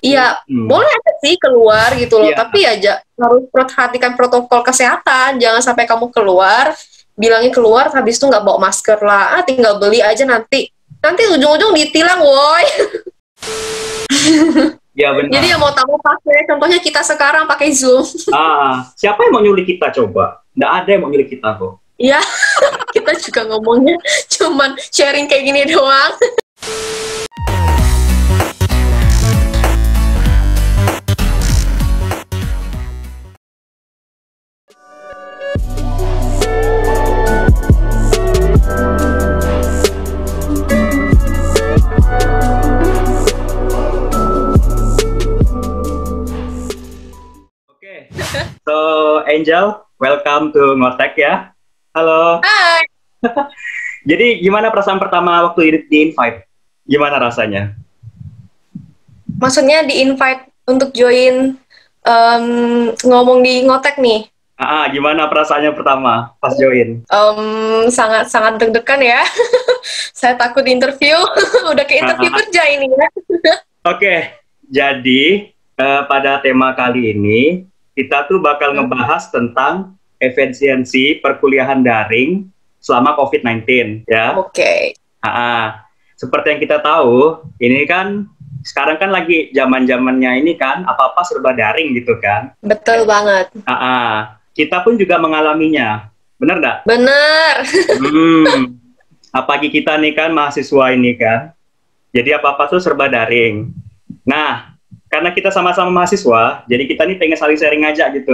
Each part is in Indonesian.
Iya, Hmm. boleh aja sih keluar gitu loh, Iya. tapi ya harus perhatikan protokol kesehatan. Jangan sampai kamu keluar, bilangnya keluar, habis itu nggak bawa masker lah. Tinggal beli aja nanti. Nanti ujung-ujung ditilang, woi. Ya Jadi benar. ya mau tahu pakai, contohnya kita sekarang pakai Zoom. Siapa yang mau nyulik kita coba? Nggak ada yang mau nyulik kita kok. Iya, kita juga ngomongnya cuman sharing kayak gini doang. Oke. So, Angel, welcome to Ngotek ya. Halo. Hai. Jadi gimana perasaan pertama waktu di invite? Gimana rasanya? Maksudnya di-invite untuk join ngomong di Ngotek nih. Gimana perasaannya pertama pas join? Sangat deg-degan ya. Saya takut di interview. Udah ke interview Ah, kerja ini ya. Oke, jadi pada tema kali ini kita tuh bakal ngebahas tentang efisiensi perkuliahan daring selama COVID-19 ya. Oke. Seperti yang kita tahu, ini kan sekarang kan lagi zaman-zamannya ini kan apa-apa serba daring gitu kan. Betul banget. Kita pun juga mengalaminya, benar nggak? Bener. Apalagi kita nih kan mahasiswa ini kan, jadi apa-apa tuh serba daring. Nah, karena kita sama-sama mahasiswa, jadi kita nih pengen saling sharing aja gitu.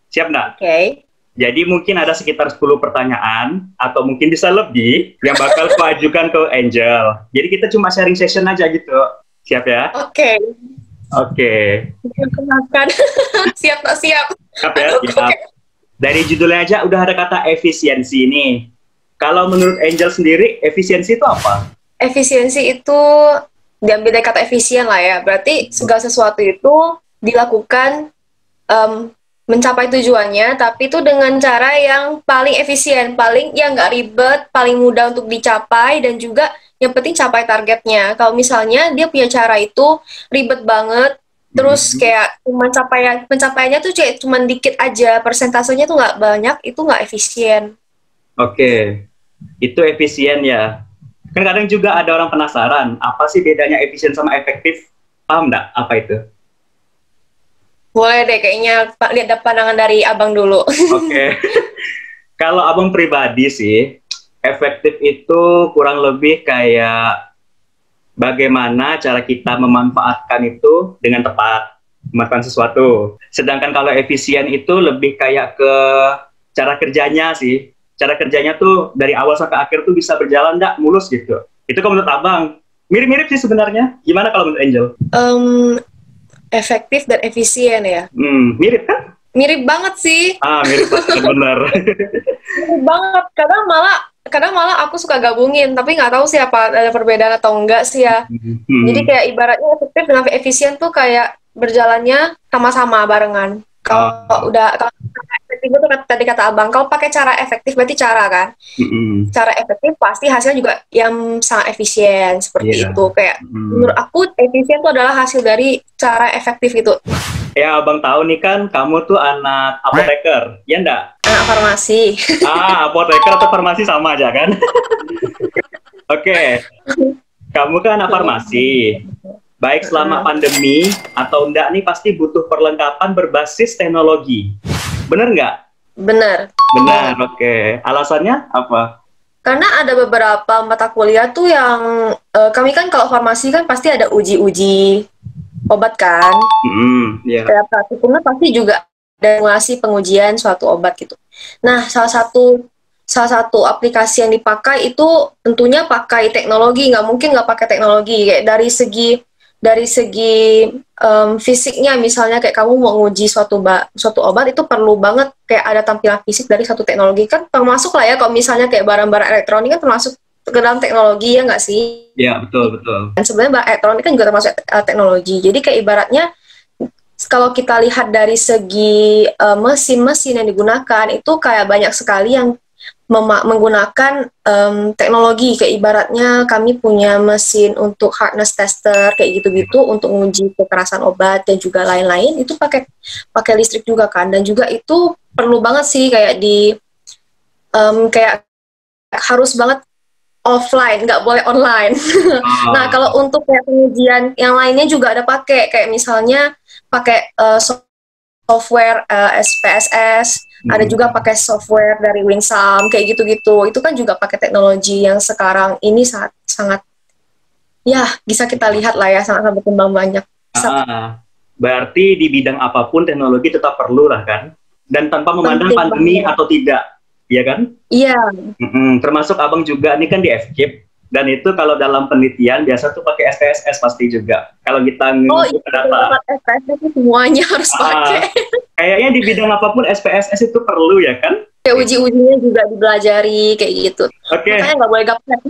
Siap nggak? Oke. Jadi mungkin ada sekitar 10 pertanyaan, atau mungkin bisa lebih, yang bakal aku ajukan ke Angel. Jadi kita cuma sharing session aja gitu. Siap ya? Oke. Oke. Kenalkan. Siap tak siap? Siap ya? Aduh, Siap. Dari judulnya aja udah ada kata efisiensi nih. Kalau menurut Angel sendiri, efisiensi itu apa? Efisiensi itu diambil dari kata efisien lah ya. Berarti segala sesuatu itu dilakukan mencapai tujuannya, tapi itu dengan cara yang paling efisien, paling yang nggak ribet, paling mudah untuk dicapai, dan juga yang penting capai targetnya. Kalau misalnya dia punya cara itu ribet banget, terus kayak pencapaiannya tuh kayak cuma dikit aja, persentasenya tuh nggak banyak, itu nggak efisien. Oke, itu efisien ya. Kan kadang juga ada orang penasaran, apa sih bedanya efisien sama efektif? Paham nggak apa itu? Boleh deh, kayaknya lihat pandangan dari abang dulu. Oke. Kalau abang pribadi sih, efektif itu kurang lebih kayak bagaimana cara kita memanfaatkan itu dengan tepat, memanfaatkan sesuatu. Sedangkan kalau efisien itu lebih kayak ke cara kerjanya sih. Cara kerjanya tuh dari awal sampai akhir tuh bisa berjalan nggak mulus gitu. Itu kalau menurut abang. Mirip-mirip sih sebenarnya. Gimana kalau menurut Angel? Efektif dan efisien ya? Mirip kan? Mirip banget sih. Mirip banget, benar. Mirip banget. Kadang malah aku suka gabungin, tapi nggak tahu sih apa ada perbedaan atau enggak sih ya. Jadi kayak ibaratnya efektif dengan efisien tuh kayak berjalannya sama-sama barengan. Kalau efektif itu tadi kata abang, kalau pakai cara efektif berarti cara kan. Cara efektif pasti hasilnya juga yang sangat efisien seperti itu. Kayak menurut aku efisien itu adalah hasil dari cara efektif itu. Ya abang tahu nih kan kamu tuh anak apoteker, ya enggak? Anak farmasi. Apoteker atau farmasi sama aja kan? Oke. Kamu kan anak farmasi. Baik selama pandemi atau enggak nih pasti butuh perlengkapan berbasis teknologi. Bener nggak? Bener. Benar, oke. Alasannya apa? Karena ada beberapa mata kuliah tuh yang kami kan kalau farmasi kan pasti ada uji-uji obat kan. Kayak praktikumnya pasti juga ada ngasih pengujian suatu obat gitu. Nah, salah satu aplikasi yang dipakai itu tentunya pakai teknologi, nggak mungkin nggak pakai teknologi. Kayak dari segi fisiknya, misalnya kayak kamu mau nguji suatu obat itu perlu banget kayak ada tampilan fisik dari satu teknologi, kan termasuk lah ya kalau misalnya kayak barang-barang elektronik kan termasuk ke dalam teknologi, ya nggak sih? Ya, betul. Dan sebenarnya barang elektronik kan juga termasuk teknologi. Jadi kayak ibaratnya kalau kita lihat dari segi mesin-mesin yang digunakan itu kayak banyak sekali yang menggunakan teknologi, kayak ibaratnya kami punya mesin untuk hardness tester kayak gitu-gitu untuk menguji kekerasan obat dan juga lain-lain, itu pakai listrik juga kan, dan juga itu perlu banget sih kayak kayak harus banget offline, nggak boleh online. Nah, kalau untuk kayak pengujian yang lainnya juga ada pakai, kayak misalnya pakai software SPSS, ada juga pakai software dari Winsam, kayak gitu-gitu. Itu kan juga pakai teknologi yang sekarang ini sangat ya bisa kita lihat lah ya, sangat berkembang banyak. Berarti di bidang apapun teknologi tetap perlu lah kan? Dan tanpa memandang pandemi atau tidak. Iya kan? Iya. Termasuk abang juga, ini kan di FKIP, dan itu kalau dalam penelitian biasa tuh pakai SPSS pasti juga. Kalau kita ngomong data. SPSS itu semuanya harus pakai. Kayaknya di bidang apapun SPSS itu perlu ya kan? Kayak uji-ujinya juga dipelajari kayak gitu. Oke. Makanya nggak boleh gaptek.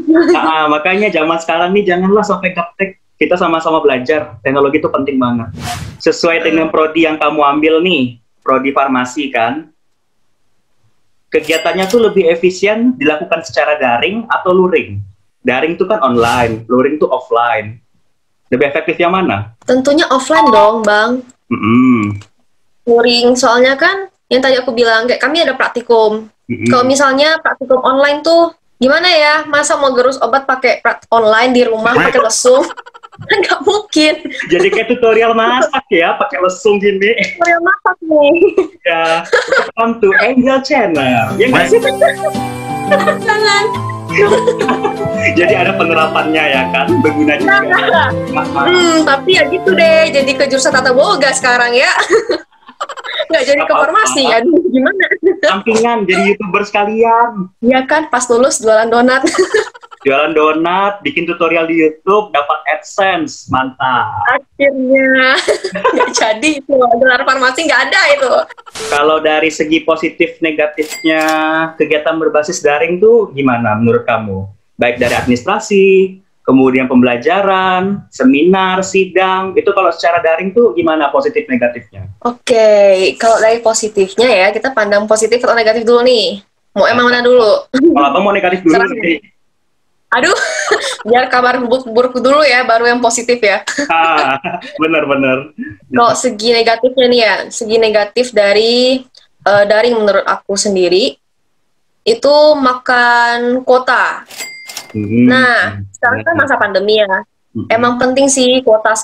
Makanya zaman sekarang nih janganlah sampai gaptek. Kita sama-sama belajar. Teknologi itu penting banget. Sesuai dengan prodi yang kamu ambil nih, prodi farmasi kan? Kegiatannya tuh lebih efisien dilakukan secara daring atau luring? Daring itu kan online, luring itu offline. Lebih efektif yang mana? Tentunya offline dong, Bang. Luring, soalnya kan yang tadi aku bilang, kayak kami ada praktikum. Kalau misalnya praktikum online tuh, gimana ya? Masa mau gerus obat pakai online di rumah, pakai lesung? Kan nggak mungkin. Jadi kayak tutorial masak ya, pakai lesung gini. Tutorial masak nih. Ya, welcome to Angel Channel. Ya nggak sih? Jangan. Jadi ada penerapannya ya kan, berguna juga. Tapi ya gitu deh, jadi ke jurusan tata boga sekarang ya. Nggak jadi ke farmasi, aduh gimana? Sampingan jadi YouTuber sekalian. Iya kan, pas lulus jualan donat. Jualan donat, bikin tutorial di YouTube, dapat AdSense, mantap. Akhirnya nggak jadi itu, gelar farmasi nggak ada itu. Kalau dari segi positif negatifnya kegiatan berbasis daring tuh gimana menurut kamu? Baik dari administrasi, kemudian pembelajaran, seminar, sidang, itu kalau secara daring tuh gimana positif negatifnya? Oke, kalau dari positifnya ya, kita pandang positif atau negatif dulu nih. Mau emang mana dulu? Kalau abang mau negatif dulu sih. Aduh, biar kabar buruk dulu ya, baru yang positif ya. Bener-bener. Kalau segi negatifnya nih ya, segi negatif dari daring menurut aku sendiri, itu makan kuota. Nah, sekarang kan masa pandemi ya. Emang penting sih kuota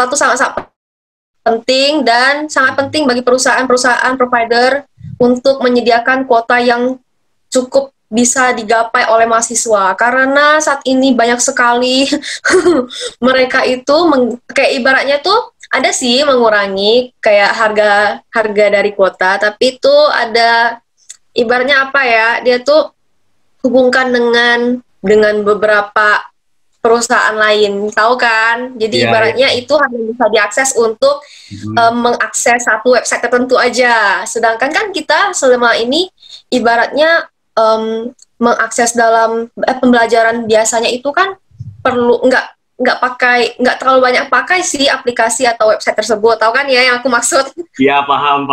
tuh sangat penting, dan sangat penting bagi perusahaan-perusahaan provider untuk menyediakan kuota yang cukup bisa digapai oleh mahasiswa, karena saat ini banyak sekali mereka itu kayak ibaratnya tuh ada sih mengurangi kayak harga dari kuota, tapi itu ada ibaratnya apa ya, dia tuh hubungkan dengan beberapa perusahaan lain, tahu kan? Jadi ibaratnya itu hanya bisa diakses untuk mengakses satu website tertentu aja. Sedangkan kan kita selama ini ibaratnya mengakses dalam pembelajaran biasanya itu kan perlu nggak terlalu banyak pakai sih aplikasi atau website tersebut, tahu kan ya yang aku maksud? Iya, paham.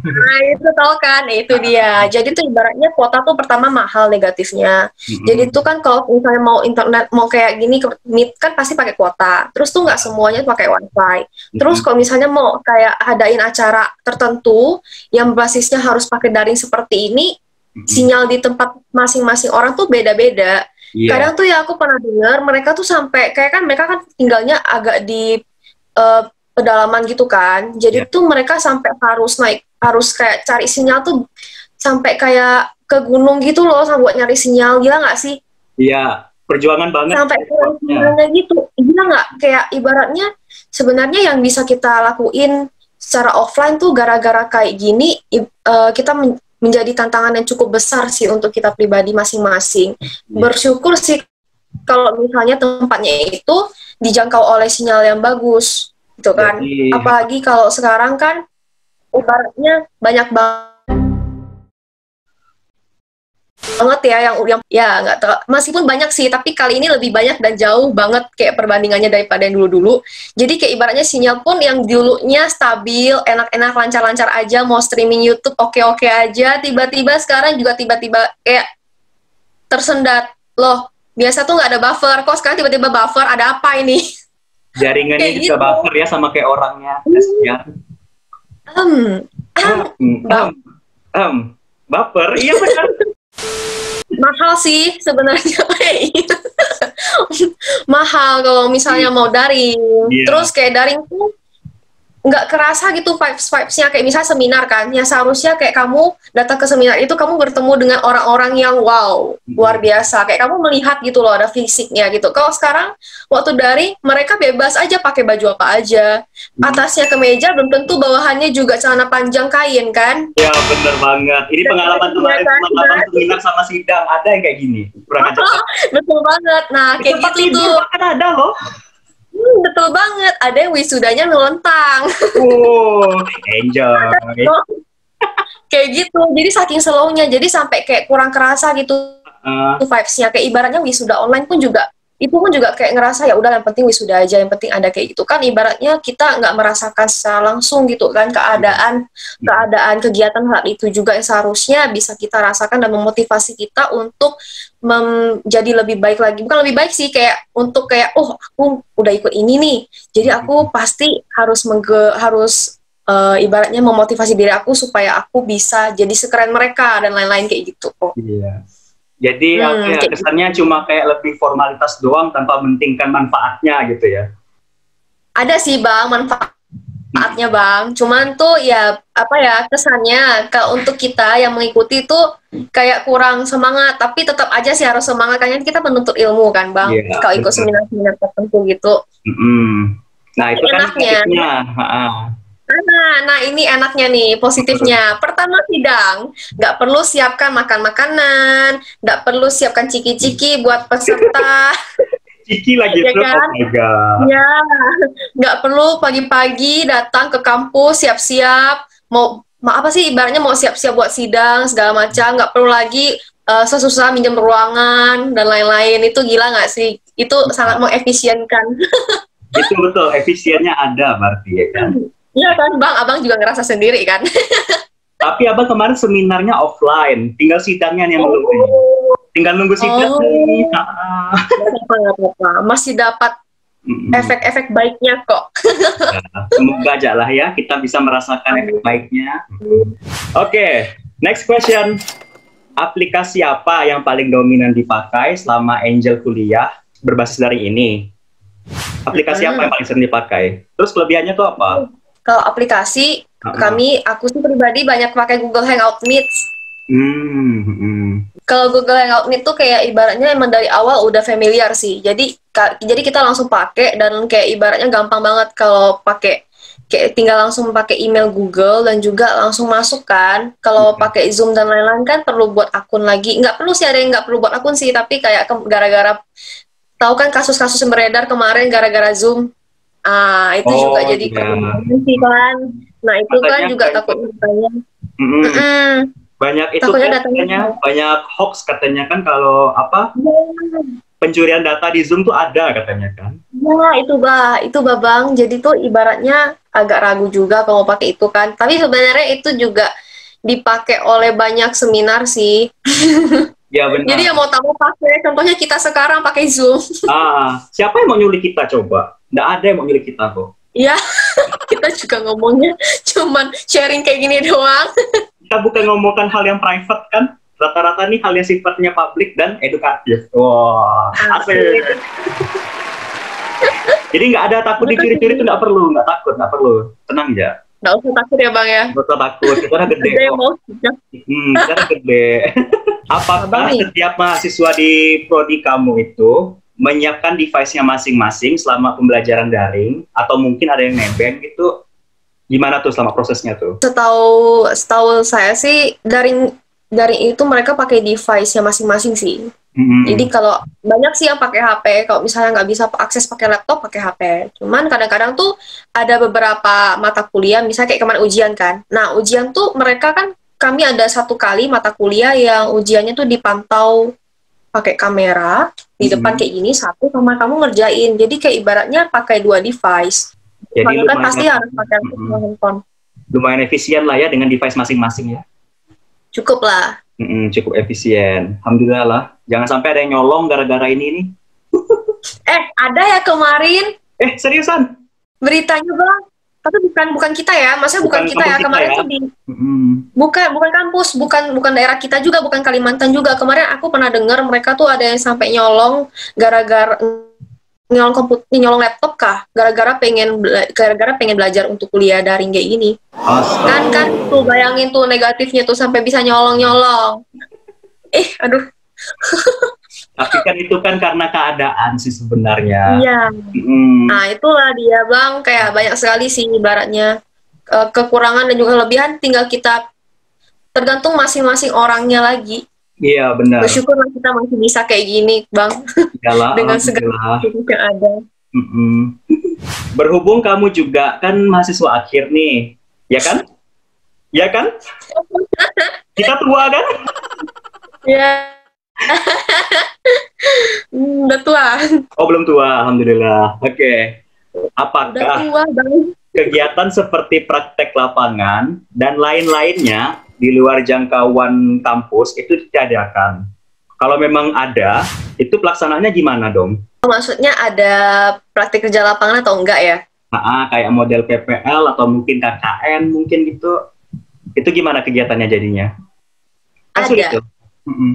Nah itu tahu kan, itu dia. Jadi tuh ibaratnya kuota tuh pertama mahal negatifnya. Jadi tuh kan kalau misalnya mau internet mau kayak gini Meet kan pasti pakai kuota. Terus tuh nggak semuanya pakai wifi. Terus kalau misalnya mau kayak adain acara tertentu yang basisnya harus pakai daring seperti ini, sinyal di tempat masing-masing orang tuh beda-beda. Kadang tuh ya aku pernah dengar mereka tuh sampai kayak kan mereka kan tinggalnya agak di pedalaman gitu kan. Jadi tuh mereka sampai harus kayak cari sinyal tuh sampai kayak ke gunung gitu loh buat nyari sinyal. Gila nggak sih? Iya, perjuangan banget. Sampai sinyalnya gitu. Gila nggak? Kayak ibaratnya sebenarnya yang bisa kita lakuin secara offline tuh gara-gara kayak gini kita menjadi tantangan yang cukup besar sih untuk kita pribadi masing-masing. Bersyukur sih kalau misalnya tempatnya itu dijangkau oleh sinyal yang bagus, gitu kan. Apalagi kalau sekarang kan ibaratnya banyak banget banget ya yang ya nggak tahu, meskipun banyak sih, tapi kali ini lebih banyak dan jauh banget kayak perbandingannya daripada yang dulu-dulu. Jadi kayak ibaratnya sinyal pun yang dulunya stabil, enak-enak, lancar-lancar aja, mau streaming YouTube oke-oke aja, tiba-tiba sekarang juga tiba-tiba kayak tersendat. Loh, biasa tuh nggak ada buffer, kok sekarang tiba-tiba buffer, ada apa ini? Jaringannya juga gitu. Buffer ya sama kayak orangnya. Buffer, iya benar. Mahal sih sebenarnya. Mahal kalau misalnya mau daring. Terus kayak daring tuh nggak kerasa gitu vibes-nya, kayak misalnya seminar kan, yang seharusnya kayak kamu datang ke seminar itu kamu bertemu dengan orang-orang yang wow, luar biasa, kayak kamu melihat gitu loh, ada fisiknya gitu. Kalau sekarang waktu daring mereka bebas aja pakai baju apa aja, atasnya kemeja, belum tentu bawahannya juga celana panjang kain kan. Ya bener banget, ini pengalaman kemarin pengalaman seminar sama sidang, ada yang kayak gini. Betul banget. Nah kayak gitu tuh kan ada loh. Betul banget, ada yang wisudanya ngelentang. Enjoy. Kayak gitu, jadi saking slownya, jadi sampai kayak kurang kerasa gitu vibes-nya. Kayak ibaratnya wisuda online pun juga, itu pun juga kayak ngerasa ya udah yang penting wisuda aja, yang penting ada kayak gitu kan. Ibaratnya kita nggak merasakan secara langsung gitu kan keadaan kegiatan hal itu juga yang seharusnya bisa kita rasakan dan memotivasi kita untuk menjadi lebih baik lagi. Bukan lebih baik sih, kayak untuk kayak aku udah ikut ini nih, jadi aku pasti harus ibaratnya memotivasi diri aku supaya aku bisa jadi sekeren mereka dan lain-lain kayak gitu kok. Iya. Jadi kesannya cuma kayak lebih formalitas doang tanpa mementingkan manfaatnya gitu ya. Ada sih Bang manfaatnya Bang, cuman tuh ya kesannya kalau untuk kita yang mengikuti tuh kayak kurang semangat, tapi tetap aja sih harus semangat, karena kita menuntut ilmu kan Bang. Kalau ikut seminar-seminar tertentu gitu. Nah itu enaknya. Nah ini enaknya nih, positifnya. Pertama sidang, nggak perlu siapkan makan-makanan, nggak perlu siapkan ciki-ciki buat peserta. Ciki lagi ya tuh, kan? Ya, nggak perlu pagi-pagi datang ke kampus siap-siap, mau apa sih ibaratnya mau siap-siap buat sidang segala macam, nggak perlu lagi sesusah minjem ruangan dan lain-lain. Itu gila nggak sih? Itu sangat mengefisienkan. Itu betul, efisiennya ada berarti ya kan? Iya kan Bang, Abang juga ngerasa sendiri kan? Tapi Abang kemarin seminarnya offline, tinggal sidangnya yang menunggu. Tinggal nunggu sidang. Masih dapat efek-efek baiknya kok. Semoga aja lah ya, kita bisa merasakan efek baiknya. Oke, next question. Aplikasi apa yang paling dominan dipakai selama Angel kuliah berbasis daring ini? Aplikasi apa yang paling sering dipakai? Terus kelebihannya tuh apa? Kalau aplikasi, aku sih pribadi banyak pakai Google Hangout Meet. Kalau Google Hangout Meet tuh kayak ibaratnya emang dari awal udah familiar sih. Jadi kita langsung pakai dan kayak ibaratnya gampang banget kalau pakai, kayak tinggal langsung pakai email Google dan juga langsung masuk kan. Kalau pakai Zoom dan lain-lain kan perlu buat akun lagi. Nggak perlu sih, ada yang nggak perlu buat akun sih, tapi kayak gara-gara tahu kan kasus-kasus yang beredar kemarin gara-gara Zoom. Itu juga jadi kan. Nah itu kan juga takut datanya. Banyak itu katanya, banyak hoax katanya kan kalau pencurian data di Zoom tuh ada katanya kan. Ya itu Bang. Jadi tuh ibaratnya agak ragu juga kalau pakai itu kan. Tapi sebenarnya itu juga dipakai oleh banyak seminar sih. Ya benar. Jadi yang mau tahu pakai, contohnya kita sekarang pakai Zoom. Siapa yang mau nyulik kita coba? Nggak ada yang mau nyulik kita kok. Iya, kita juga ngomongnya cuman sharing kayak gini doang. Kita bukan ngomongkan hal yang private kan? Rata-rata nih hal yang sifatnya publik dan edukatif. Wah, asik. Jadi nggak ada takut dicuri-curi itu, nggak perlu, nggak perlu. Tenang aja. Nggak usah takut ya Bang ya. Nggak usah takut, kita udah gede kok. Kita udah gede. Apakah setiap mahasiswa di prodi kamu itu menyiapkan device-nya masing-masing selama pembelajaran daring, atau mungkin ada yang nebeng gitu? Gimana tuh selama prosesnya tuh? Setahu saya sih daring itu mereka pakai device-nya masing-masing sih. Jadi kalau banyak sih yang pakai HP, kalau misalnya nggak bisa akses pakai laptop, pakai HP. Cuman kadang-kadang tuh ada beberapa mata kuliah, misalnya kayak kemarin ujian kan. Nah ujian tuh mereka kan kami ada satu kali mata kuliah yang ujiannya tuh dipantau pakai kamera di depan kayak gini satu, sama kamu ngerjain. Jadi kayak ibaratnya pakai 2 device. Jadi kan pasti harus pakai handphone. Lumayan efisien lah ya dengan device masing-masing ya. Cukup lah. Cukup efisien. Alhamdulillah lah. Jangan sampai ada yang nyolong gara-gara ini nih. Ada ya kemarin. Seriusan? Beritanya Bang. Tapi bukan kita ya. Maksudnya bukan kita ya. Kemarin tuh di bukan kampus, bukan daerah kita juga, bukan Kalimantan juga. Kemarin aku pernah dengar mereka tuh ada yang sampai nyolong gara-gara nyolong laptop kah? Gara-gara pengen belajar untuk kuliah daring kayak gini. Kan tuh bayangin tuh negatifnya tuh sampai bisa nyolong. Aduh. Tapi kan itu kan karena keadaan sih sebenarnya. Iya. Nah itulah dia Bang, kayak banyak sekali sih ibaratnya kekurangan dan juga kelebihan, tinggal kita tergantung masing-masing orangnya lagi. Iya benar. Bersyukurlah kita masih bisa kayak gini Bang. Iyalah, dengan segala sesuatu yang ada. Berhubung kamu juga kan mahasiswa akhir nih, ya kan? Ya kan? Kita tua kan? Ya. Udah tua. Oh belum tua, alhamdulillah. Oke. Apakah kegiatan seperti praktek lapangan dan lain-lainnya di luar jangkauan kampus itu ditiadakan? Kalau memang ada, itu pelaksanaannya gimana dong? Maksudnya ada praktek kerja lapangan atau enggak ya? Kayak model PPL atau mungkin KKN mungkin gitu. Itu gimana kegiatannya jadinya? Ada.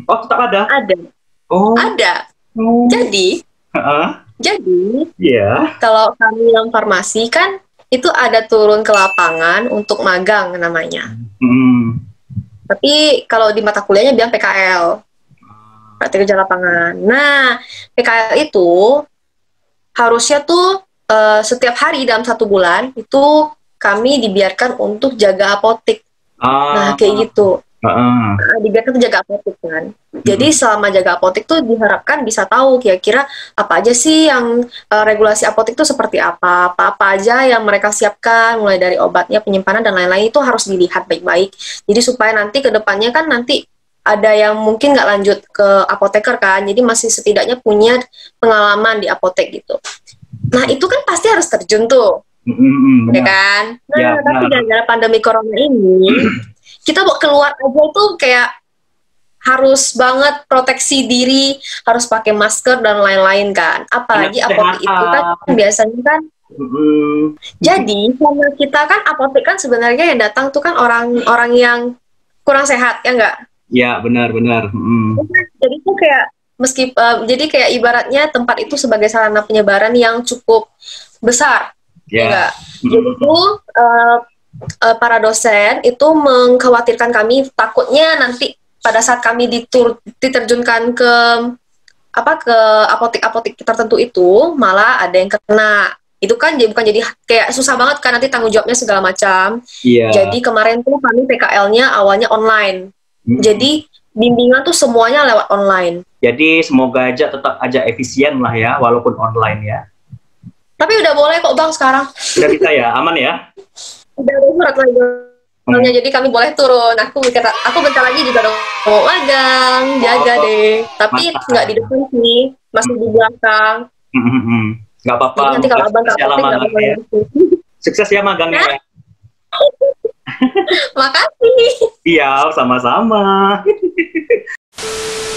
Oh, tetap ada? Ada. Oh. Ada. Jadi, kalau kami yang farmasi kan, itu ada turun ke lapangan untuk magang namanya. Tapi kalau di mata kuliahnya bilang PKL. Praktek kerja lapangan. Nah, PKL itu harusnya tuh setiap hari dalam 1 bulan, itu kami dibiarkan untuk jaga apotek. Nah, kayak gitu. Dibiarkan tuh jaga apotek kan. Jadi selama jaga apotek tuh diharapkan bisa tahu kira-kira apa aja sih yang regulasi apotek tuh seperti apa aja yang mereka siapkan, mulai dari obatnya, penyimpanan dan lain-lain itu harus dilihat baik-baik. Jadi supaya nanti ke depannya kan nanti ada yang mungkin nggak lanjut ke apoteker kan, jadi masih setidaknya punya pengalaman di apotek gitu. Nah itu kan pasti harus terjun tuh, ya kan? Nah tapi gara-gara pandemi corona ini kita mau keluar aja tuh kayak harus banget proteksi diri, harus pakai masker dan lain-lain kan. Apalagi apotek itu kan biasanya kan. Jadi karena kita kan apotek kan sebenarnya yang datang tuh kan orang yang kurang sehat, ya enggak? Ya benar-benar. Jadi tuh kayak jadi kayak ibaratnya tempat itu sebagai sarana penyebaran yang cukup besar, ya enggak? Jadi tuh para dosen itu mengkhawatirkan kami, takutnya nanti pada saat kami diterjunkan ke apotek-apotek tertentu itu malah ada yang kena. Itu kan bukan jadi kayak susah banget kan nanti tanggung jawabnya segala macam. Jadi kemarin tuh kami PKL-nya awalnya online. Jadi bimbingan tuh semuanya lewat online. Jadi semoga aja tetap aja efisien lah ya walaupun online ya. Tapi udah boleh kok Bang sekarang. Udah bisa ya, aman ya? Udah surat lagi. Jadi kami boleh turun. Aku bentar lagi juga mau magang, jaga deh. Tapi nggak di depan sih, masih di belakang. Nggak apa-apa. Nanti kalau abang nggak apa-apa ya. Sukses ya magangnya. Makasih. Siap, sama-sama.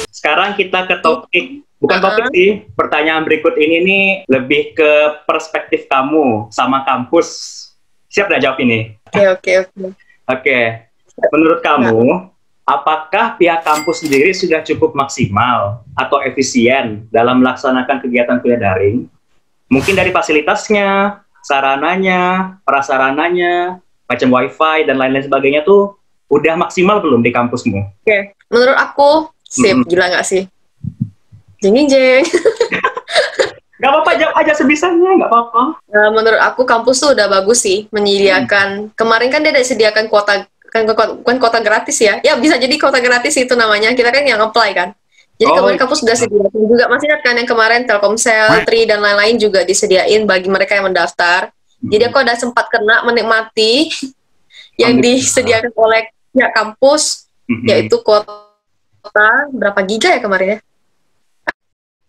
Sekarang kita ke topik. Bukan topik sih. Pertanyaan berikut ini nih lebih ke perspektif kamu sama kampus. Siap nggak jawab ini? Oke. Menurut kamu, apakah pihak kampus sendiri sudah cukup maksimal atau efisien dalam melaksanakan kegiatan kuliah daring? Mungkin dari fasilitasnya, sarananya, prasarananya, macam wifi dan lain-lain sebagainya tuh udah maksimal belum di kampusmu? Menurut aku, gila nggak sih? Jeng-jeng. Gak apa-apa, jawab aja sebisanya, gak apa-apa. Menurut aku kampus tuh udah bagus sih menyediakan. Kemarin kan dia udah disediakan kuota, bukan kuota gratis ya. Ya bisa jadi kuota gratis itu namanya. Kita kan yang apply kan. Jadi kemarin kampus sudah sediakan juga. Masih ingat kan yang kemarin Telkomsel, Tri dan lain-lain juga disediain bagi mereka yang mendaftar. Jadi aku ada sempat kena menikmati yang disediakan oleh ya kampus, yaitu kuota berapa giga ya kemarin ya?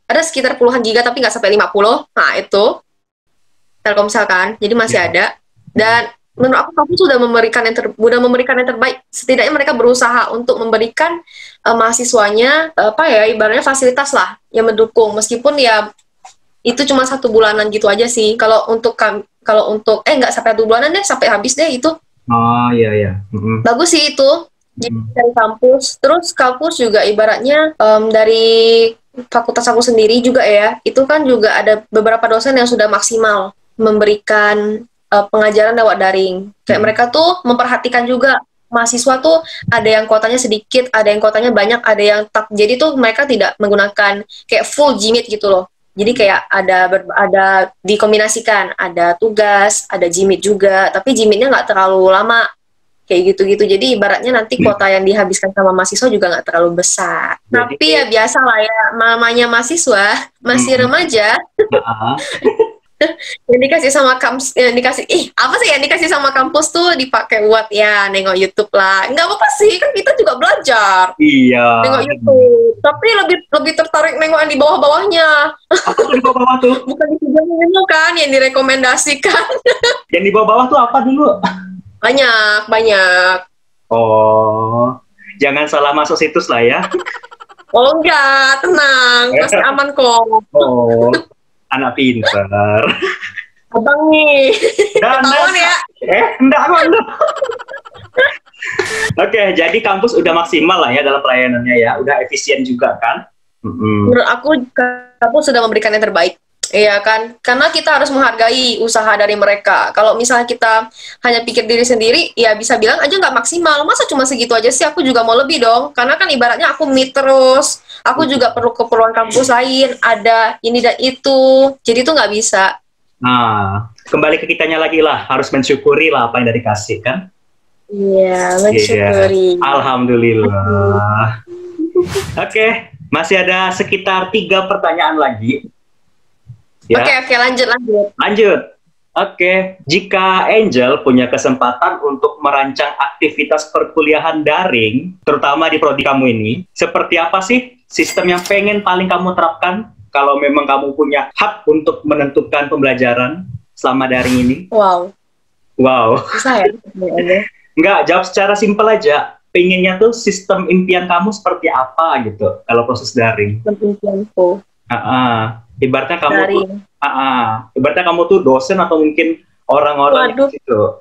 Ada sekitar puluhan giga tapi nggak sampai 50. Nah itu Telkomsel kan, jadi masih ada. Dan menurut aku kampus sudah memberikan yang terbaik. Setidaknya mereka berusaha untuk memberikan mahasiswanya ibaratnya fasilitas lah yang mendukung, meskipun ya itu cuma 1 bulanan gitu aja sih. Kalau untuk nggak sampai 1 bulanan deh, sampai habis deh itu. Oh iya. Bagus sih itu. Jadi dari kampus. Terus kampus juga ibaratnya dari fakultas aku sendiri juga ya, itu kan juga ada beberapa dosen yang sudah maksimal memberikan pengajaran lewat daring. Kayak mereka tuh memperhatikan juga mahasiswa tuh ada yang kuotanya sedikit, ada yang kuotanya banyak, ada yang tak. Jadi tuh mereka tidak menggunakan kayak full Gmeet gitu loh. Jadi kayak ada dikombinasikan, ada tugas, ada Gmeet juga, tapi Gmeet-nya nggak terlalu lama. Kayak gitu-gitu. Jadi ibaratnya nanti kuota yang dihabiskan sama mahasiswa juga nggak terlalu besar. Jadi, tapi ya biasa lah ya, namanya mahasiswa, masih remaja. Yang dikasih sama kampus, yang dikasih sama kampus tuh dipakai buat ya nengok YouTube lah. Nggak apa-apa sih, kan kita juga belajar. Iya. Nengok YouTube. Tapi lebih tertarik nengok yang di bawah-bawahnya. Apa tuh di bawah-bawah tuh? Bukan di video kan yang direkomendasikan. Yang di bawah-bawah tuh apa dulu? Banyak. Oh, jangan salah masuk situs lah ya. Oh enggak, tenang, masih aman kok. Oh, anak pintar. Abang nih, ketahuan ya. Enggak. Oke, jadi kampus udah maksimal lah ya dalam pelayanannya ya, udah efisien juga kan? Menurut aku kampus sudah memberikan yang terbaik. Iya kan, karena kita harus menghargai usaha dari mereka. Kalau misalnya kita hanya pikir diri sendiri, ya bisa bilang aja nggak maksimal. Masa cuma segitu aja sih, aku juga mau lebih dong. Karena kan ibaratnya aku meet terus, aku juga perlu keperluan kampus lain, ada ini dan itu. Jadi itu nggak bisa. Nah, kembali ke kitanya lagi lah, harus mensyukuri lah apa yang udah dikasih kan? Iya, mensyukuri. Alhamdulillah. Oke, masih ada sekitar 3 pertanyaan lagi. Ya. Oke, lanjut. Oke, jika Angel punya kesempatan untuk merancang aktivitas perkuliahan daring, terutama di prodi kamu ini, seperti apa sih sistem yang paling kamu terapkan kalau memang kamu punya hak untuk menentukan pembelajaran selama daring ini? Wow. Bisa ya? Enggak, jawab secara simpel aja. Pengennya tuh sistem impian kamu seperti apa gitu kalau proses daring? Impianku. Ibaratnya kamu tuh dosen atau mungkin orang-orang di situ.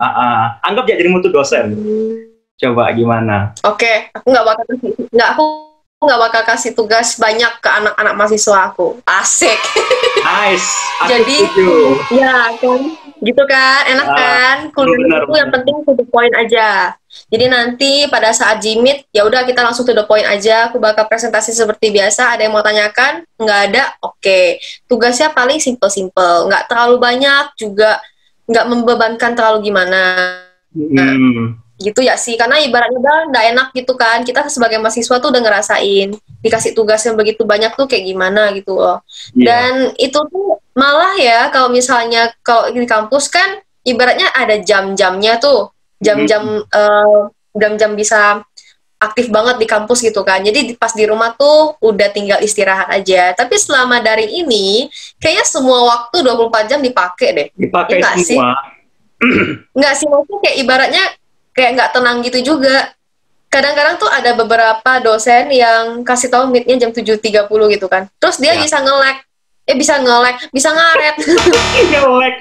Anggap ya dirimu tuh dosen. Coba gimana? Oke, aku nggak bakal kasih tugas banyak ke anak-anak mahasiswa aku. Asik. Nice. Jadi ya kan, gitu kan, enak kan? Kuliah itu yang penting to the point aja. Jadi nanti pada saat Gmeet, ya udah kita langsung to the point aja. Aku bakal presentasi seperti biasa. Ada yang mau tanyakan? Nggak ada? Oke. Tugasnya paling simple-simple. Nggak terlalu banyak, juga nggak membebankan terlalu gimana. Gitu ya sih. Karena ibaratnya udah nggak enak gitu kan. Kita sebagai mahasiswa tuh udah ngerasain. Dikasih tugas yang begitu banyak tuh kayak gimana gitu loh. Dan itu tuh malah ya, kalau misalnya kalau di kampus kan, ibaratnya ada jam-jamnya tuh. Jam-jam bisa aktif banget di kampus gitu kan. Jadi pas di rumah tuh udah tinggal istirahat aja. Tapi selama daring ini kayaknya semua waktu 24 jam dipakai deh. Dipakai ya, semua. Enggak sih, maksudnya kayak ibaratnya kayak nggak tenang gitu juga. Kadang-kadang tuh ada beberapa dosen yang kasih tahu meetnya jam 7.30 gitu kan. Terus dia bisa nge-lag. Bisa ngaret. Nge-lag.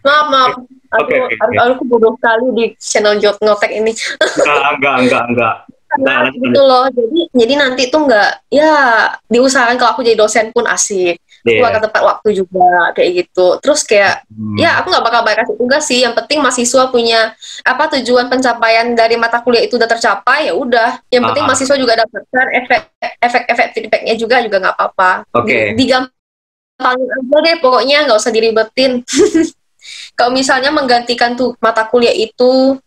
Maaf. Aku bodoh sekali di channel Notek ini. Enggak. Nah, gitu loh. Jadi nanti tuh nggak, ya diusahakan kalau aku jadi dosen pun asik. Aku bakal tepat waktu juga kayak gitu. Terus kayak, ya aku nggak bakal banyak kasih tugas sih. Yang penting mahasiswa punya tujuan pencapaian dari mata kuliah itu udah tercapai, ya udah. Yang penting mahasiswa juga dapatkan efek feedbacknya juga nggak apa-apa. Digampangin aja deh, pokoknya nggak usah diribetin. Kalau misalnya menggantikan tuh mata kuliah itu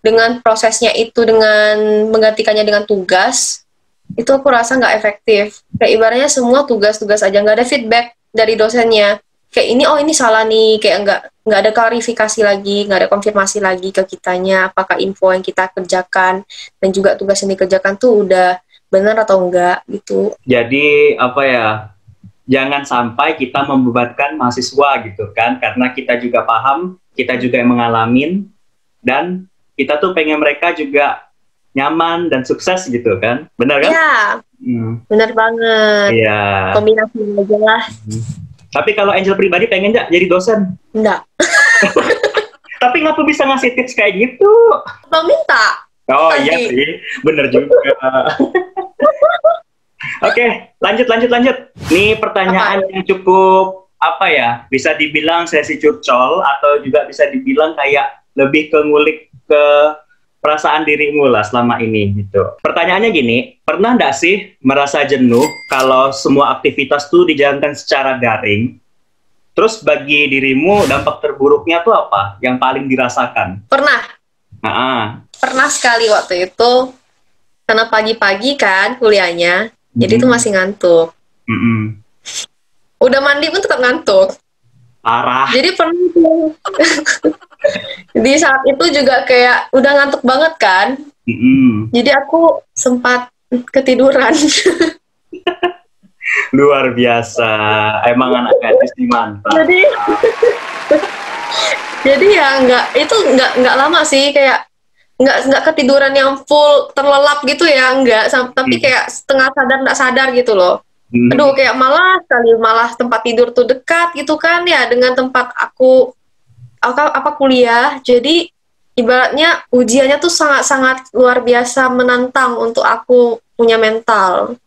dengan prosesnya itu, dengan menggantikannya dengan tugas, itu aku rasa nggak efektif. Kayak ibaratnya semua tugas-tugas aja, nggak ada feedback dari dosennya. kayak ini, oh ini salah nih, kayak nggak ada klarifikasi lagi, nggak ada konfirmasi lagi ke kitanya apakah info yang kita kerjakan dan juga tugas yang dikerjakan tuh udah benar atau enggak gitu. Jadi apa ya, jangan sampai kita membebankan mahasiswa gitu kan, karena kita juga paham, kita juga yang mengalami, dan kita tuh pengen mereka juga nyaman dan sukses gitu kan, benar kan? Iya, benar banget. Iya. Kombinasi aja lah. Tapi kalau Angel pribadi pengen nggak jadi dosen? Enggak. Tapi ngapa bisa ngasih tips kayak gitu? Mau minta. Oh tadi. Iya sih, bener juga. Oke, lanjut. Nih pertanyaan yang cukup apa ya? Bisa dibilang sesi curcol atau juga bisa dibilang kayak lebih ke ngulik ke perasaan dirimu lah selama ini gitu. Pertanyaannya gini, pernah nggak sih merasa jenuh kalau semua aktivitas tuh dijalankan secara daring? Terus bagi dirimu dampak terburuknya tuh apa yang paling dirasakan? Pernah. Pernah sekali waktu itu, karena pagi-pagi kan kuliahnya, jadi tuh masih ngantuk. Udah mandi pun tetap ngantuk. Parah. Jadi pernah tuh. Di saat itu juga kayak udah ngantuk banget kan. Jadi aku sempat ketiduran. Luar biasa. Emang anak gadis nih mantap. Jadi ya nggak lama sih, kayak nggak ketiduran yang full terlelap gitu ya, nggak, tapi kayak setengah sadar nggak sadar gitu loh. Aduh, kayak malah tempat tidur tuh dekat gitu kan ya dengan tempat aku kuliah. Jadi ibaratnya ujiannya tuh sangat-sangat luar biasa menantang untuk aku punya mental.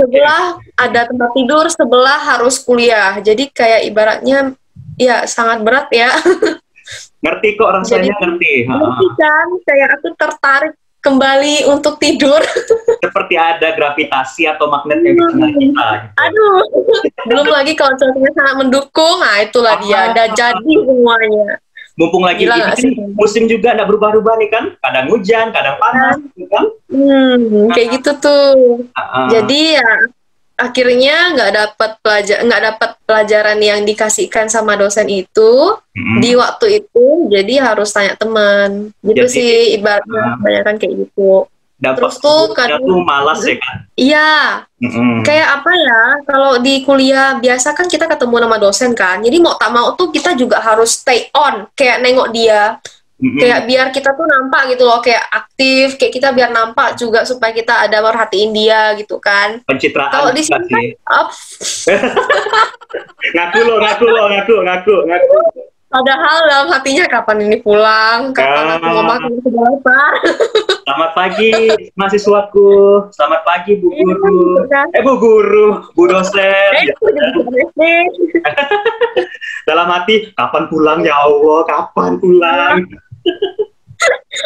Sebelah ada tempat tidur, sebelah harus kuliah. Jadi kayak ibaratnya ya sangat berat ya. Ngerti kok rasanya. Ngerti kan, kayak aku tertarik kembali untuk tidur. Seperti ada gravitasi atau magnet yang bisa menarik kita. Gitu. Aduh, belum lagi kalau cuacanya sangat mendukung, nah itulah dia, udah jadi semuanya. Mumpung lagi ini kan musim juga nggak berubah-ubah nih kan, kadang hujan, kadang panas, kan? Kayak gitu tuh. Jadi ya akhirnya nggak dapat pelajaran yang dikasihkan sama dosen itu di waktu itu, jadi harus tanya teman gitu. Jadi, sih ibaratnya kebanyakan kayak gitu. Terus tuh kadang malas ya kan? Iya. Kayak apa ya, kalau di kuliah biasa kan kita ketemu sama dosen kan, jadi mau tak mau tuh kita juga harus stay on, kayak nengok dia. Kayak biar kita tuh nampak gitu loh, kayak aktif, kayak kita biar nampak juga supaya kita ada merhatiin dia gitu kan. Pencitraan. Kalau di sini kan, ngaku. Padahal dalam hatinya kapan ini pulang, kapan aku mau makan apa. Selamat pagi mahasiswaku, selamat pagi Bu Guru. Bu Guru, Bu dosen. Dalam hati, kapan pulang ya Allah, kapan pulang.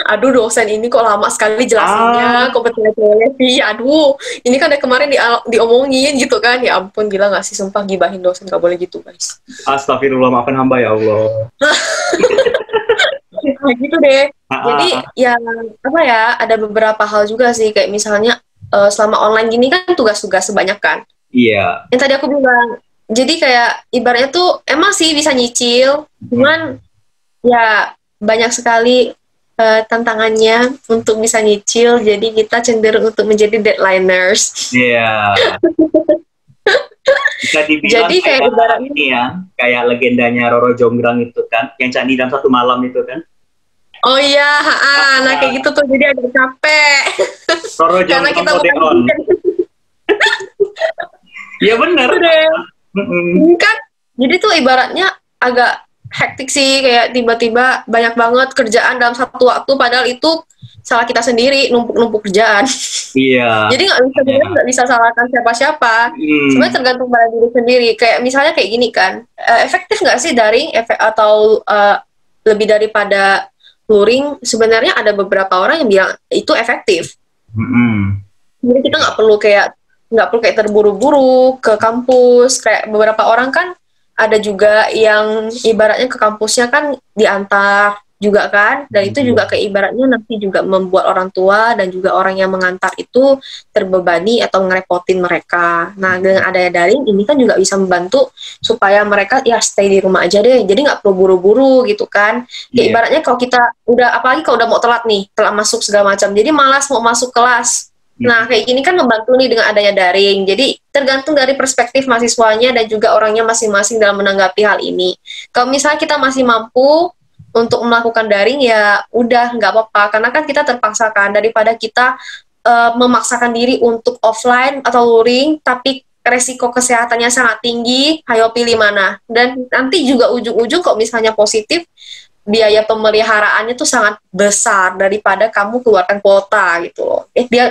Aduh, dosen ini kok lama sekali jelasinnya, kok bertele-tele sih. Aduh, ini kan dari kemarin diomongin gitu kan. Ya ampun, gila gak sih, sumpah gibahin dosen, gak boleh gitu guys. Astagfirullah, maafkan hamba ya Allah. Nah, gitu deh. Jadi ya apa ya, ada beberapa hal juga sih, kayak misalnya selama online gini kan tugas-tugas sebanyak kan. Iya. Yang tadi aku bilang, jadi kayak ibaratnya tuh emang sih bisa nyicil, cuman ya banyak sekali tantangannya untuk bisa nyicil, jadi kita cenderung untuk menjadi deadliners. Iya. Bisa dibilang jadi kayak ibaratnya ini ya, kayak legendanya Roro Jonggrang itu kan, yang candi dalam satu malam itu kan. Oh iya, nah kayak gitu tuh, jadi agak capek. Roro Jonggrang kita Odeon. Iya benar. Kan, jadi tuh ibaratnya agak hektik sih, kayak tiba-tiba banyak banget kerjaan dalam satu waktu, padahal itu salah kita sendiri, numpuk-numpuk kerjaan. Iya. Jadi nggak bisa salahkan siapa-siapa. Sebenarnya tergantung pada diri sendiri. Kayak misalnya kayak gini kan, efektif nggak sih daring atau lebih daripada luring? Sebenarnya ada beberapa orang yang bilang itu efektif. Jadi kita nggak perlu kayak terburu-buru ke kampus. Kayak beberapa orang kan ada juga yang ibaratnya ke kampusnya kan diantar, juga kan, dan itu juga kayak ibaratnya nanti juga membuat orang tua dan juga orang yang mengantar itu terbebani atau ngerepotin mereka. Nah, dengan adanya daring ini kan juga bisa membantu supaya mereka ya stay di rumah aja deh, jadi nggak perlu buru-buru gitu kan. Kayak ibaratnya kalau kita udah, apalagi kalau udah mau telat nih, telat masuk segala macam, jadi malas mau masuk kelas. Nah, kayak gini kan membantu nih dengan adanya daring. Jadi tergantung dari perspektif mahasiswanya dan juga orangnya masing-masing dalam menanggapi hal ini. Kalau misalnya kita masih mampu untuk melakukan daring, ya udah nggak apa-apa, karena kan kita terpaksa kan, daripada kita memaksakan diri untuk offline atau luring tapi resiko kesehatannya sangat tinggi, ayo pilih mana. Dan nanti juga ujung-ujung kok misalnya positif, biaya pemeliharaannya tuh sangat besar daripada kamu keluarkan kuota gitu loh.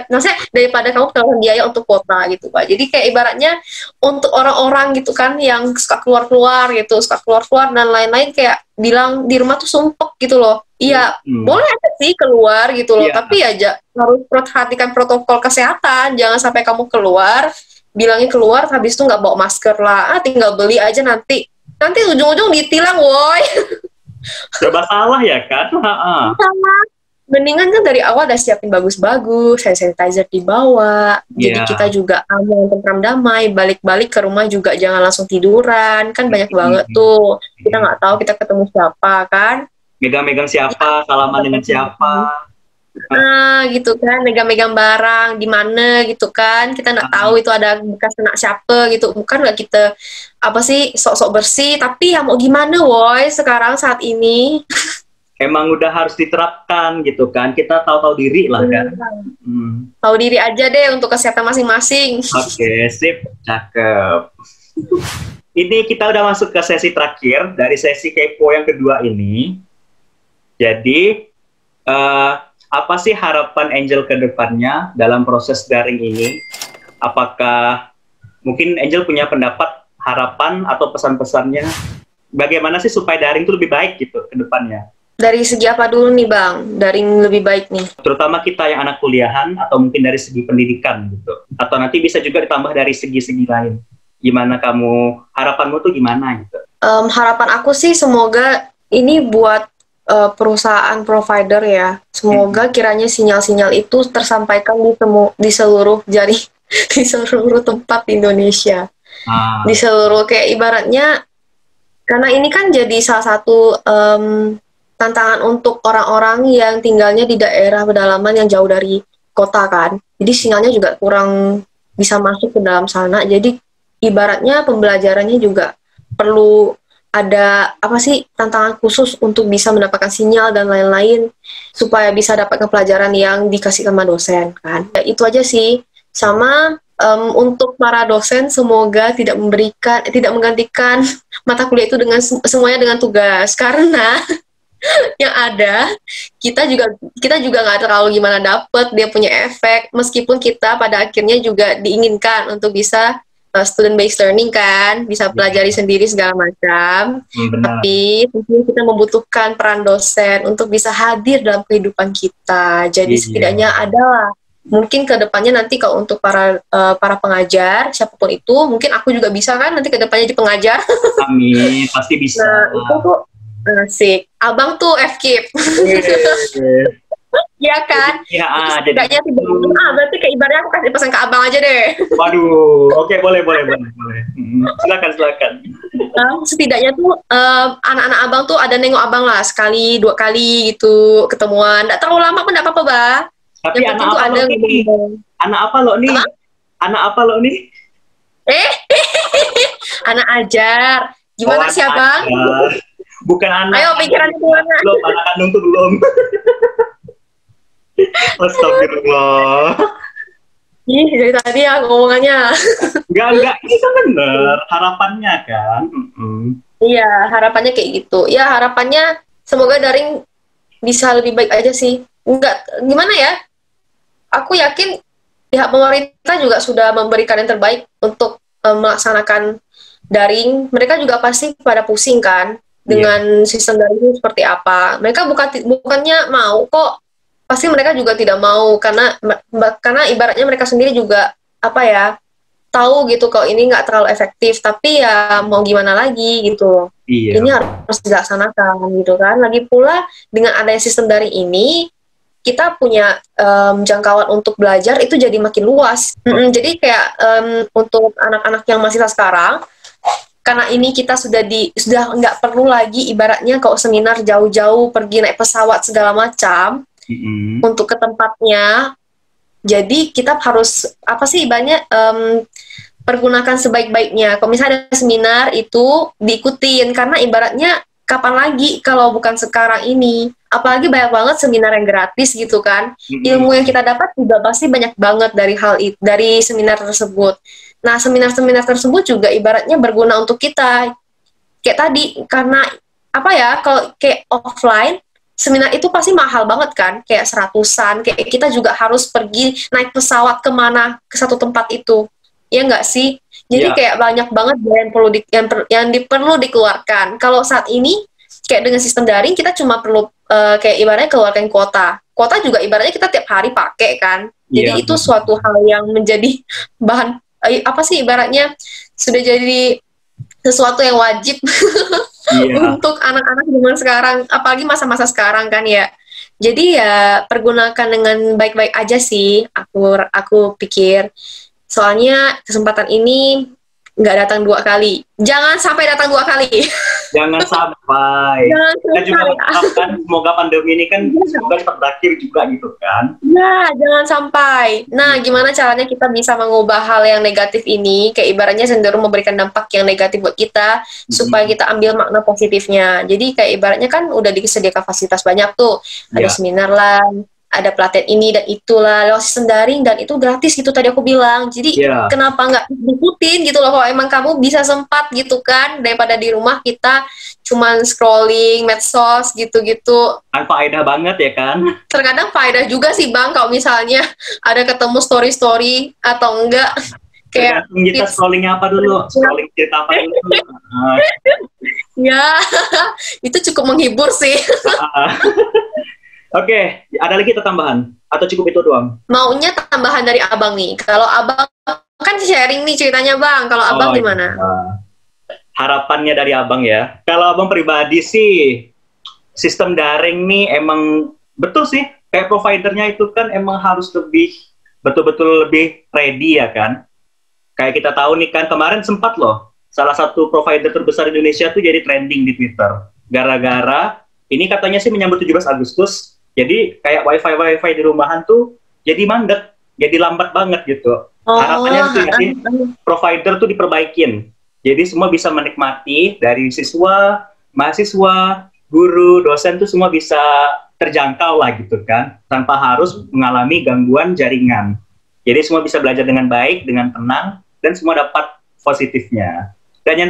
Maksudnya daripada kamu keluarkan biaya untuk kuota gitu Pak. Jadi kayak ibaratnya untuk orang-orang gitu kan yang suka keluar-keluar gitu, suka keluar-keluar dan lain-lain, kayak bilang di rumah tuh sumpek gitu loh. Iya, boleh aja sih keluar gitu loh, tapi aja harus perhatikan protokol kesehatan. Jangan sampai kamu keluar, bilangnya keluar, habis itu nggak bawa masker lah, tinggal beli aja nanti ujung-ujung ditilang, woi. Coba salah ya kan? Sama. Mendingan kan dari awal udah siapin bagus-bagus, hand sanitizer dibawa, jadi kita juga aman, tentram, damai, balik-balik ke rumah juga jangan langsung tiduran, kan banyak banget tuh, kita nggak tahu kita ketemu siapa kan, megang-megang siapa, salaman dengan siapa. Gitu kan, megang-megang barang di mana gitu kan, kita nggak tahu itu ada bekas kena siapa gitu, bukan nggak kita apa sih sok-sok bersih, tapi ya mau gimana woi sekarang saat ini. Emang udah harus diterapkan gitu kan, kita tahu-tahu diri lah kan. Tahu diri aja deh untuk kesehatan masing-masing. Oke, sip, cakep. Ini kita udah masuk ke sesi terakhir dari sesi kepo yang kedua ini. Jadi apa sih harapan Angel ke depannya dalam proses daring ini? Apakah mungkin Angel punya pendapat, harapan, atau pesan-pesannya? Bagaimana sih supaya daring itu lebih baik gitu ke depannya? Dari segi apa dulu nih Bang? Daring lebih baik nih? Terutama kita yang anak kuliahan, atau mungkin dari segi pendidikan gitu. Atau nanti bisa juga ditambah dari segi-segi lain. Gimana kamu, harapanmu tuh gimana gitu? Harapan aku sih semoga ini buat perusahaan provider ya, semoga kiranya sinyal-sinyal itu tersampaikan di seluruh di seluruh tempat di Indonesia, di seluruh, kayak ibaratnya, karena ini kan jadi salah satu tantangan untuk orang-orang yang tinggalnya di daerah pedalaman yang jauh dari kota kan, jadi sinyalnya juga kurang bisa masuk ke dalam sana, jadi ibaratnya pembelajarannya juga perlu ada apa sih tantangan khusus untuk bisa mendapatkan sinyal dan lain-lain supaya bisa dapatkan pelajaran yang dikasih sama dosen kan. Ya, itu aja sih. Sama untuk para dosen semoga tidak menggantikan mata kuliah itu dengan semuanya dengan tugas, karena yang ada kita juga nggak terlalu gimana dapet dia punya efek, meskipun kita pada akhirnya juga diinginkan untuk bisa student based learning kan, bisa pelajari sendiri segala macam. Tapi tentunya kita membutuhkan peran dosen untuk bisa hadir dalam kehidupan kita. Jadi setidaknya adalah mungkin ke depannya nanti kalau untuk para pengajar siapapun itu, mungkin aku juga bisa kan nanti ke depannya jadi pengajar. Amin, pasti bisa. Nah, itu tuh asik. Abang tuh FKIP. Iya kan? Iya, jadi berarti kayak ibaratnya aku kasih pesan ke abang aja deh. Waduh, oke, boleh. Silakan. Setidaknya tuh anak-anak abang tuh ada nengok abang lah sekali, 2 kali gitu ketemuan. Nggak terlalu lama pun nggak apa-apa, Bah. Tapi anak apa lo nih? Anak apa lo nih? Anak ajar. Gimana sih abang? Bukan anak. Ayo pikiran itu mana? Belum, anak kandung tuh belum. Astagfirullah. Ih, dari tadi ya ngomongannya. Enggak, ini kan bener harapannya kan. Iya, harapannya kayak gitu. Ya, harapannya semoga daring bisa lebih baik aja sih. Enggak, gimana ya? Aku yakin pihak pemerintah juga sudah memberikan yang terbaik untuk melaksanakan daring. Mereka juga pasti pada pusing kan dengan sistem daring seperti apa. Mereka bukannya mau kok. Pasti mereka juga tidak mau karena ibaratnya mereka sendiri juga apa ya, tahu gitu kalau ini nggak terlalu efektif, tapi ya mau gimana lagi gitu. Iya. Ini harus dilaksanakan gitu kan. Lagi pula dengan adanya sistem daring ini, kita punya jangkauan untuk belajar itu jadi makin luas. Jadi kayak untuk anak-anak yang mahasiswa sekarang, karena ini kita sudah nggak perlu lagi ibaratnya kalau seminar jauh-jauh pergi naik pesawat segala macam untuk ke tempatnya. Jadi kita harus apa sih ibaratnya pergunakan sebaik-baiknya. Kalau misalnya ada seminar itu diikutin, karena ibaratnya kapan lagi kalau bukan sekarang ini. Apalagi banyak banget seminar yang gratis gitu kan. Ilmu yang kita dapat juga pasti banyak banget dari dari seminar tersebut. Nah, seminar-seminar tersebut juga ibaratnya berguna untuk kita. Kayak tadi, karena apa ya, kalau kayak offline, seminar itu pasti mahal banget kan, kayak 100-an, kayak kita juga harus pergi naik pesawat kemana, ke satu tempat itu. Ya nggak sih? Jadi kayak banyak banget yang perlu dikeluarkan. Kalau saat ini, kayak dengan sistem daring, kita cuma perlu kayak ibaratnya keluarkan kuota. Kuota juga ibaratnya kita tiap hari pakai kan. Jadi itu suatu hal yang menjadi bahan apa sih ibaratnya sudah jadi sesuatu yang wajib untuk anak-anak zaman sekarang, apalagi masa-masa sekarang kan ya. Jadi ya pergunakan dengan baik-baik aja sih, aku pikir. Soalnya kesempatan ini nggak datang 2 kali. Jangan sampai datang 2 kali. Jangan sampai. Kita juga mengharapkan semoga pandemi ini kan semoga cepat berakhir juga gitu kan. Nah, jangan sampai. Nah, gimana caranya kita bisa mengubah hal yang negatif ini, kayak ibaratnya cenderung memberikan dampak yang negatif buat kita, supaya kita ambil makna positifnya. Jadi kayak ibaratnya kan udah disediakan fasilitas banyak tuh. Ada seminar lah, ada pelatihan ini dan itulah, lewat sistem daring, dan itu gratis gitu tadi aku bilang. Jadi kenapa nggak diikutin gitu loh, kalau emang kamu bisa sempat gitu kan, daripada di rumah kita cuman scrolling medsos gitu-gitu. Kan faedah banget ya kan? Terkadang faedah juga sih Bang, kalau misalnya ada ketemu story-story atau enggak. Kayak kita scrolling apa dulu? Scrolling cerita apa dulu? Ya, itu cukup menghibur sih. Oke, ada lagi tambahan? Atau cukup itu doang? Maunya tambahan dari Abang nih. Kalau Abang kan sharing nih ceritanya Bang. Kalau Abang gimana? Harapannya dari Abang ya. Kalau Abang pribadi sih, sistem daring nih emang betul sih. Kayak providernya itu kan emang harus betul-betul lebih ready ya kan. Kayak kita tahu nih kan, kemarin sempat loh, salah satu provider terbesar di Indonesia tuh jadi trending di Twitter. Gara-gara, ini katanya sih menyambut 17 Agustus, jadi kayak wifi di rumahan tuh jadi mandek, jadi lambat banget gitu. Harapannya tuh jadi provider tuh diperbaikin. Jadi semua bisa menikmati, dari siswa, mahasiswa, guru, dosen tuh semua bisa terjangkau lah gitu kan, tanpa harus mengalami gangguan jaringan. Jadi semua bisa belajar dengan baik, dengan tenang, dan semua dapat positifnya. Dan yang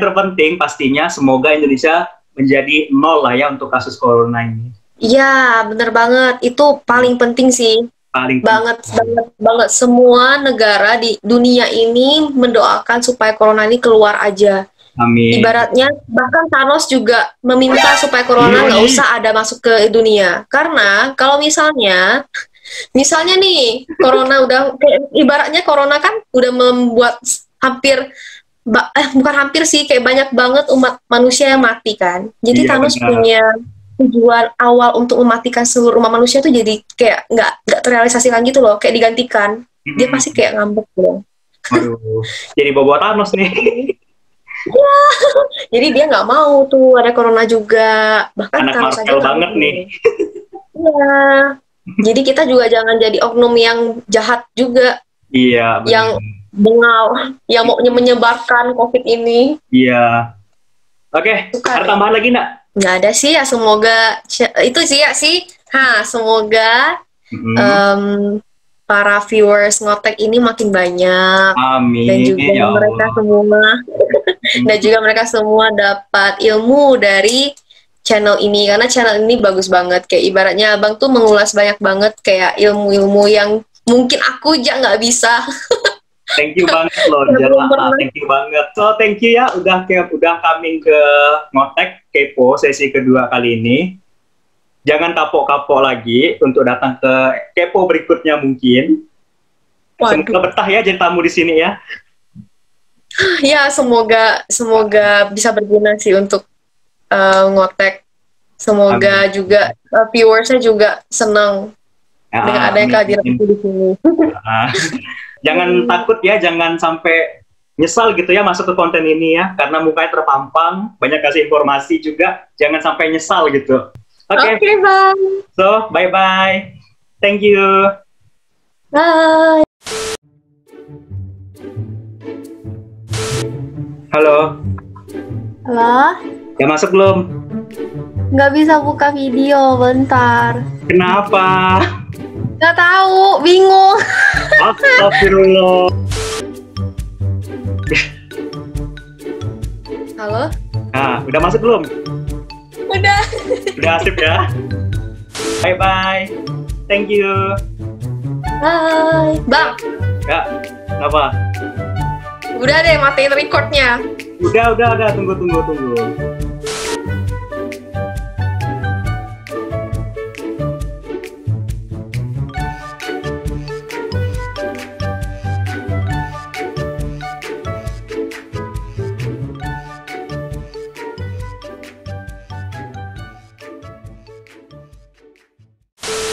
terpenting pastinya semoga Indonesia menjadi 0 lah ya untuk kasus corona ini. Iya, bener banget. Itu paling penting sih. Banget. Semua negara di dunia ini mendoakan supaya corona ini keluar aja. Amin. Ibaratnya bahkan Thanos juga meminta supaya corona nggak usah ada masuk ke dunia. Karena kalau misalnya nih corona udah ibaratnya corona kan udah membuat bukan hampir sih, kayak banyak banget umat manusia yang mati kan. Jadi Thanos punya tujuan awal untuk mematikan seluruh umat manusia tuh jadi kayak nggak terrealisasikan gitu loh, kayak digantikan. Dia pasti kayak ngambek loh. Waduh, jadi bawa Thanos nih. Ya, jadi dia nggak mau tuh ada corona juga. Bahkan anak Marvel banget nih. Iya. Jadi kita juga jangan jadi oknum yang jahat juga. Iya. Yang bengal, yang mau menyebarkan COVID ini. Iya. Oke, ada tambahan lagi nggak? Nggak ada sih ya, semoga itu sih ya sih. Semoga para viewers Ngotek ini makin banyak. Amin. Dan juga mereka semua dapat ilmu dari channel ini, karena channel ini bagus banget. Kayak ibaratnya Abang tuh mengulas banyak banget kayak ilmu-ilmu yang mungkin aku aja nggak bisa. Thank you banget loh, thank you banget. So thank you ya udah coming ke Ngotek Kepo sesi kedua kali ini. Jangan kapok-kapok lagi untuk datang ke Kepo berikutnya mungkin. Semoga betah ya jadi tamu di sini ya. Ya, semoga bisa berguna sih untuk ngotek. Semoga juga viewersnya juga senang dengan adanya kehadiran di sini. Jangan takut ya, jangan sampai nyesal gitu ya masuk ke konten ini ya, karena mukanya terpampang, banyak kasih informasi juga, jangan sampai nyesal gitu. Oke, Bang. So, bye-bye. Thank you. Bye. Halo. Halo? Ya masuk belum? Nggak bisa buka video, bentar. Kenapa? Nggak tahu, bingung. Astagfirullah. Halo? Nah, udah masuk belum? Udah. Udah asik ya? Bye-bye. Thank you. Bye. Bang. Ya, kenapa? Udah deh, matiin recordnya. Udah. Tunggu.